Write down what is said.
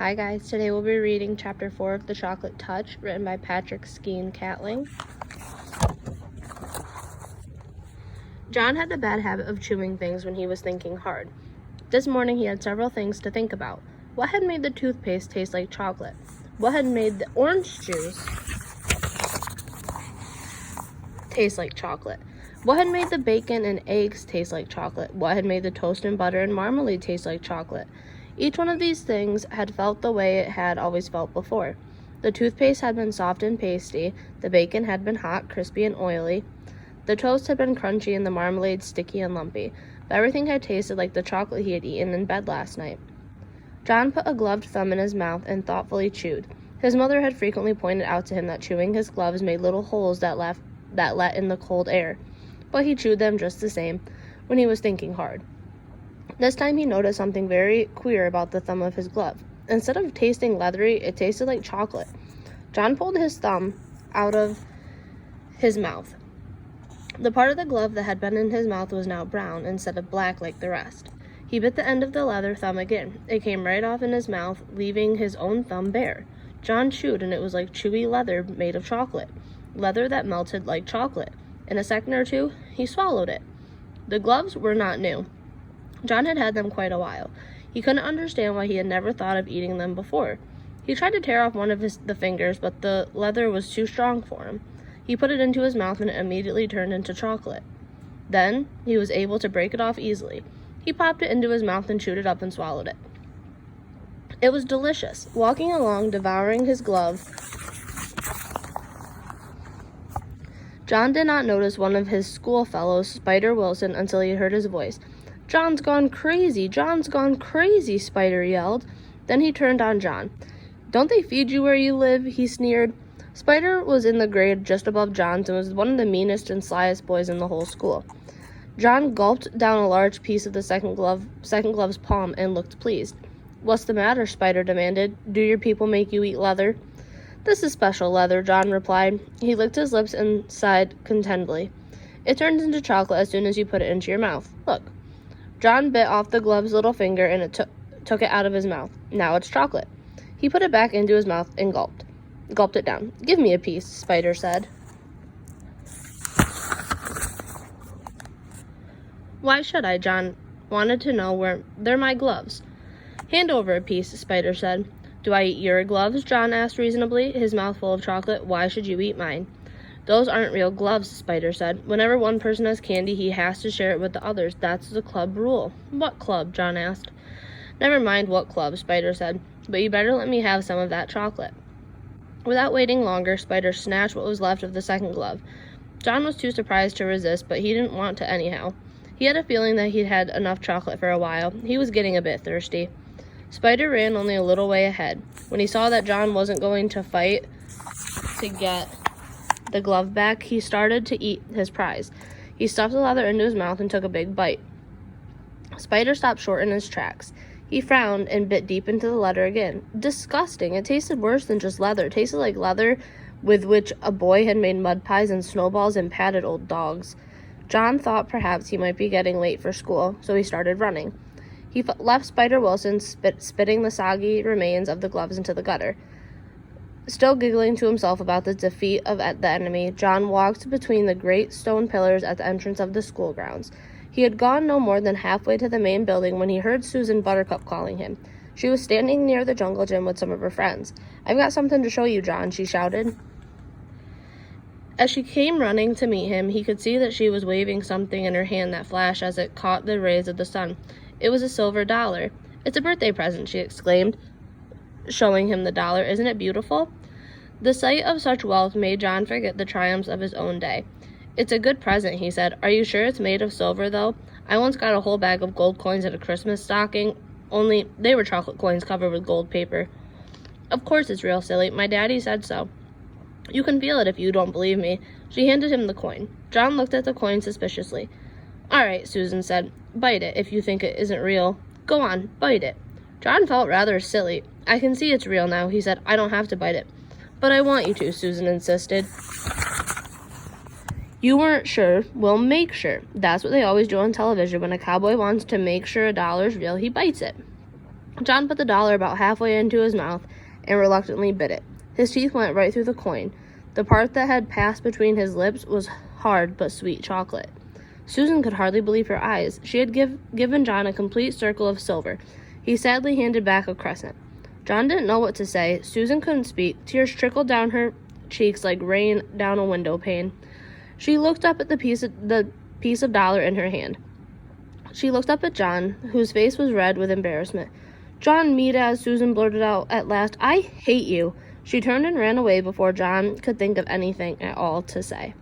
Hi guys, today we'll be reading Chapter 4 of The Chocolate Touch, written by Skene Catling. John had the bad habit of chewing things when he was thinking hard. This morning he had several things to think about. What had made the toothpaste taste like chocolate? What had made the orange juice taste like chocolate? What had made the bacon and eggs taste like chocolate? What had made the toast and butter and marmalade taste like chocolate? Each one of these things had felt the way it had always felt before. The toothpaste had been soft and pasty, the bacon had been hot, crispy, and oily, the toast had been crunchy, and the marmalade sticky and lumpy, but everything had tasted like the chocolate he had eaten in bed last night. John put a gloved thumb in his mouth and thoughtfully chewed. His mother had frequently pointed out to him that chewing his gloves made little holes that let in the cold air, but he chewed them just the same when he was thinking hard. This time he noticed something very queer about the thumb of his glove. Instead of tasting leathery, it tasted like chocolate. John pulled his thumb out of his mouth. The part of the glove that had been in his mouth was now brown instead of black like the rest. He bit the end of the leather thumb again. It came right off in his mouth, leaving his own thumb bare. John chewed, and it was like chewy leather made of chocolate. Leather that melted like chocolate. In a second or two, he swallowed it. The gloves were not new. John had had them quite a while. He couldn't understand why he had never thought of eating them before. He tried to tear off one of the fingers, but the leather was too strong for him. He put it into his mouth and it immediately turned into chocolate. Then he was able to break it off easily. He popped it into his mouth and chewed it up and swallowed it. It was delicious. Walking along, devouring his glove, John did not notice one of his schoolfellows, Spider Wilson, until he heard his voice. "John's gone crazy! John's gone crazy!" Spider yelled. Then he turned on John. "Don't they feed you where you live?" he sneered. Spider was in the grade just above John's and was one of the meanest and slyest boys in the whole school. John gulped down a large piece of the second glove's palm and looked pleased. "What's the matter?" Spider demanded. "Do your people make you eat leather?" "This is special leather," John replied. He licked his lips and sighed contentedly. "It turns into chocolate as soon as you put it into your mouth. Look." John bit off the glove's little finger and took it out of his mouth. "Now it's chocolate." He put it back into his mouth and gulped it down. "Give me a piece," Spider said. "Why should I?" John wanted to know. "Where they're my gloves." "Hand over a piece," Spider said. "Do I eat your gloves?" John asked reasonably, his mouth full of chocolate. "Why should you eat mine?" "Those aren't real gloves," Spider said. "Whenever one person has candy, he has to share it with the others. That's the club rule." "What club?" John asked. "Never mind what club," Spider said, "but you better let me have some of that chocolate." Without waiting longer, Spider snatched what was left of the second glove. John was too surprised to resist, but he didn't want to anyhow. He had a feeling that he'd had enough chocolate for a while. He was getting a bit thirsty. Spider ran only a little way ahead. When he saw that John wasn't going to fight to get the glove back, he started to eat his prize. He stuffed the leather into his mouth and took a big bite. Spider stopped short in his tracks. He frowned and bit deep into the leather again. Disgusting! It tasted worse than just leather. It tasted like leather with which a boy had made mud pies and snowballs and patted old dogs. John thought perhaps he might be getting late for school, so he started running. He left Spider Wilson spitting the soggy remains of the gloves into the gutter. Still giggling to himself about the defeat of the enemy, John walked between the great stone pillars at the entrance of the school grounds. He had gone no more than halfway to the main building when he heard Susan Buttercup calling him. She was standing near the jungle gym with some of her friends. "I've got something to show you, John," she shouted. As she came running to meet him, he could see that she was waving something in her hand that flashed as it caught the rays of the sun. It was a silver dollar. "It's a birthday present," she exclaimed, showing him the dollar. "Isn't it beautiful?" The sight of such wealth made John forget the triumphs of his own day. "It's a good present," he said. "Are you sure it's made of silver, though? I once got a whole bag of gold coins at a Christmas stocking, only they were chocolate coins covered with gold paper." "Of course it's real, silly. My daddy said so. You can feel it if you don't believe me." She handed him the coin. John looked at the coin suspiciously. "All right," Susan said. "Bite it if you think it isn't real. Go on, bite it." John felt rather silly. "I can see it's real now," he said. "I don't have to bite it." "But I want you to," Susan insisted. "You weren't sure. Well, make sure. That's what they always do on television. When a cowboy wants to make sure a dollar's real, he bites it." John put the dollar about halfway into his mouth and reluctantly bit it. His teeth went right through the coin. The part that had passed between his lips was hard but sweet chocolate. Susan could hardly believe her eyes. She had given John a complete circle of silver. He sadly handed back a crescent. John didn't know what to say. Susan couldn't speak. Tears trickled down her cheeks like rain down a window pane. She looked up at the piece of dollar in her hand. She looked up at John, whose face was red with embarrassment. "John Meadaz," Susan blurted out at last, "I hate you." She turned and ran away before John could think of anything at all to say.